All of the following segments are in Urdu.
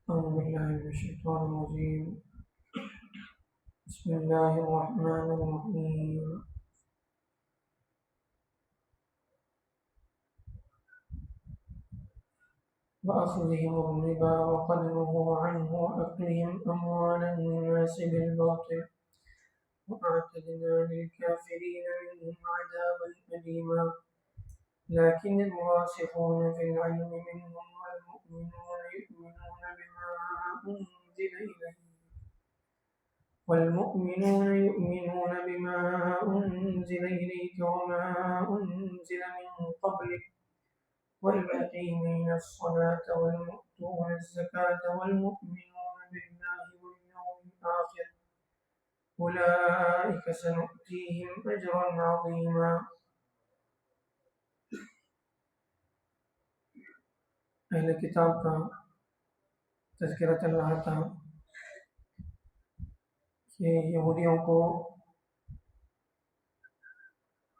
أعوذ بالله من الشيطان الرجيم. بسم الله الرحمن الرحيم. وأخذهم الربا وقد نهوا عنه وأكلهم أموال الناس بالباطل وأعتدنا للكافرين منهم عذابا أليما. لكن الراسخون في العلم منهم والمؤمنون يؤمنون بما أنزل إليك وما أنزل من قبلك والمقيمين الصلاة والمؤتون الزكاة والمؤمنون بالله واليوم الآخر أولئك سنؤتيهم أجرا عظيما. اہل کتاب کا تذکرہ چل رہا تھا کہ یہودیوں کو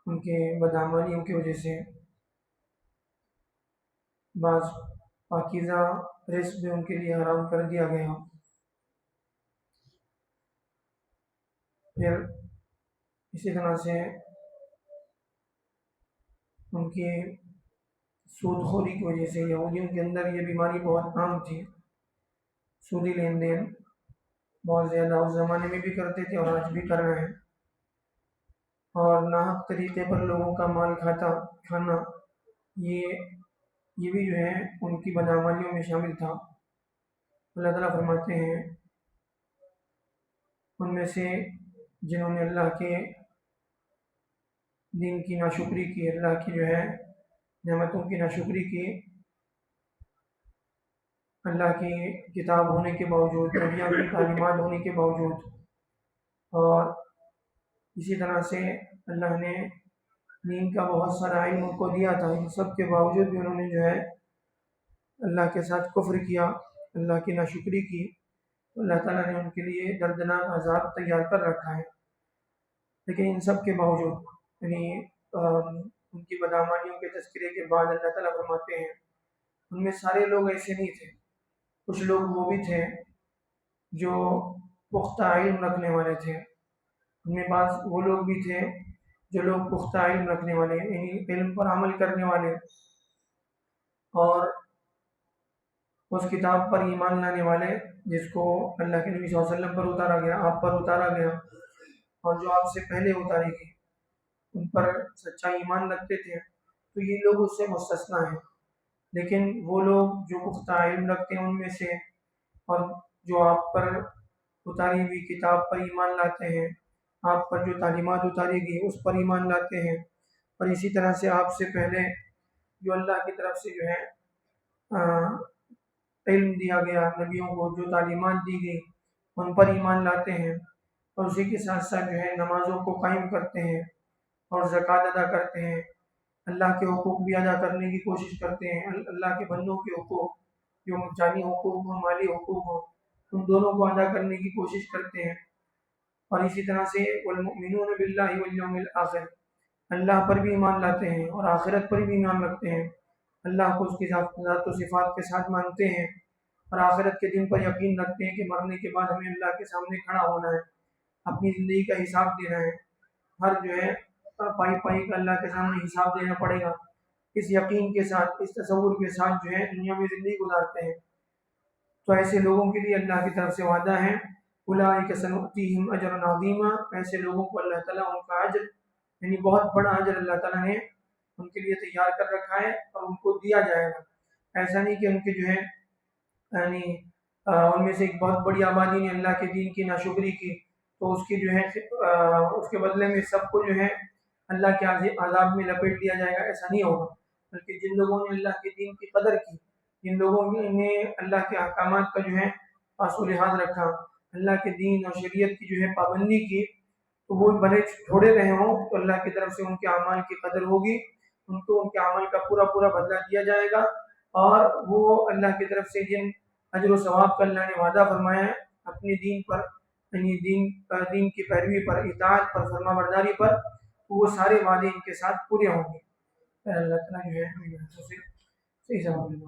ان کے بدعمالیوں کی وجہ سے بعض پاکیزہ رزق بھی ان کے لیے حرام کر دیا گیا. پھر اسی طرح سے ان کی سود خوری کی وجہ سے یہودیوں کے اندر یہ بیماری بہت عام تھی. سودی لین دین بہت زیادہ اس زمانے میں بھی کرتے تھے اور آج بھی کر رہے ہیں، اور ناحق طریقے پر لوگوں کا مال کھانا یہ بھی جو ہے ان کی بدعمالیوں میں شامل تھا. اللہ تعالیٰ فرماتے ہیں ان میں سے جنہوں نے اللہ کے دین کی ناشکری کی، اللہ کی جو ہے نعمتوں کی ناشکری کی، اللہ کی کتاب ہونے کے باوجود، نبیوں کی تعلیمات ہونے کے باوجود، اور اسی طرح سے اللہ نے دین کا بہت سارا علم ان کو دیا تھا، ان سب کے باوجود بھی انہوں نے جو ہے اللہ کے ساتھ کفر کیا، اللہ کی ناشکری کی، تو اللہ تعالیٰ نے ان کے لیے دردناک عذاب تیار کر رکھا ہے. لیکن ان سب کے باوجود یعنی ان کی بدعمالیوں کے تذکرے کے بعد اللہ تعالیٰ فرماتے ہیں ان میں سارے لوگ ایسے نہیں تھے. کچھ لوگ وہ بھی تھے جو پختہ علم رکھنے والے تھے، ان میں بعض وہ لوگ بھی تھے جو لوگ پختہ علم رکھنے والے یعنی علم پر عمل کرنے والے اور اس کتاب پر ایمان لانے والے جس کو اللہ کے نبی صلی اللہ علیہ وسلم پر اتارا گیا، آپ پر اتارا گیا، اور جو آپ سے پہلے اتاری گئی ان پر سچا ایمان رکھتے تھے، تو یہ لوگ اس سے مستثنا ہیں. لیکن وہ لوگ جو پختہ علم رکھتے ہیں ان میں سے اور جو آپ پر اتاری ہوئی کتاب پر ایمان لاتے ہیں، آپ پر جو تعلیمات اتاری گئی اس پر ایمان لاتے ہیں، اور اسی طرح سے آپ سے پہلے جو اللہ کی طرف سے جو ہے علم دیا گیا، نبیوں کو جو تعلیمات دی گئی ان پر ایمان لاتے ہیں، اور اسی کے ساتھ ساتھ جو ہے نمازوں کو قائم کرتے ہیں اور زکوٰۃ ادا کرتے ہیں، اللہ کے حقوق بھی ادا کرنے کی کوشش کرتے ہیں، اللہ کے بندوں کے حقوق جو جانی حقوق ہوں، مالی حقوق ہوں، ان دونوں کو ادا کرنے کی کوشش کرتے ہیں. اور اسی طرح سے والمؤمنون باللہ والیوم الآخر، اللہ پر بھی ایمان لاتے ہیں اور آخرت پر بھی ایمان رکھتے ہیں، اللہ کو اس کی ذات و صفات کے ساتھ مانتے ہیں، اور آخرت کے دن پر یقین رکھتے ہیں کہ مرنے کے بعد ہمیں اللہ کے سامنے کھڑا ہونا ہے، اپنی زندگی کا حساب دینا ہے، ہر جو ہے پائی پائی کا اللہ کے سامنے حساب دینا پڑے گا. اس یقین کے ساتھ، اس تصور کے ساتھ جو ہے دنیا میں زندگی گزارتے ہیں. تو ایسے لوگوں کے لیے اللہ کی طرف سے وعدہ ہے اولئک سنؤتیہم اجرا عظیما، ایسے لوگوں کو اللہ تعالیٰ ان کا اجر یعنی بہت بڑا اجر اللہ تعالیٰ نے ان کے لیے تیار کر رکھا ہے اور ان کو دیا جائے گا. ایسا نہیں کہ ان کے جو ہے یعنی ان میں سے ایک بہت بڑی آبادی نے اللہ کے دین کی ناشکری کی تو اس کی جو ہے اس کے بدلے میں سب کو جو ہے اللہ کے عذاب میں لپیٹ دیا جائے گا، ایسا نہیں ہوگا. بلکہ جن لوگوں نے اللہ کے دین کی قدر کی، جن لوگوں نے اللہ کے احکامات کا جو ہے پاس و لحاظ رکھا، اللہ کے دین اور شریعت کی جو ہے پابندی کی، تو وہ بھلے تھوڑے رہے ہوں تو اللہ کی طرف سے ان کے اعمال کی قدر ہوگی، ان کو ان کے عمل کا پورا بدلہ دیا جائے گا، اور وہ اللہ کی طرف سے جن اجر و ثواب کا اللہ نے وعدہ فرمایا ہے اپنے دین پر یعنی دین کی پیروی پر، اطاعت پر، فرما برداری پر، وہ سارے وعدے ان کے ساتھ پورے ہوں گے. اللہ تعالیٰ جو ہے صحیح سمجھ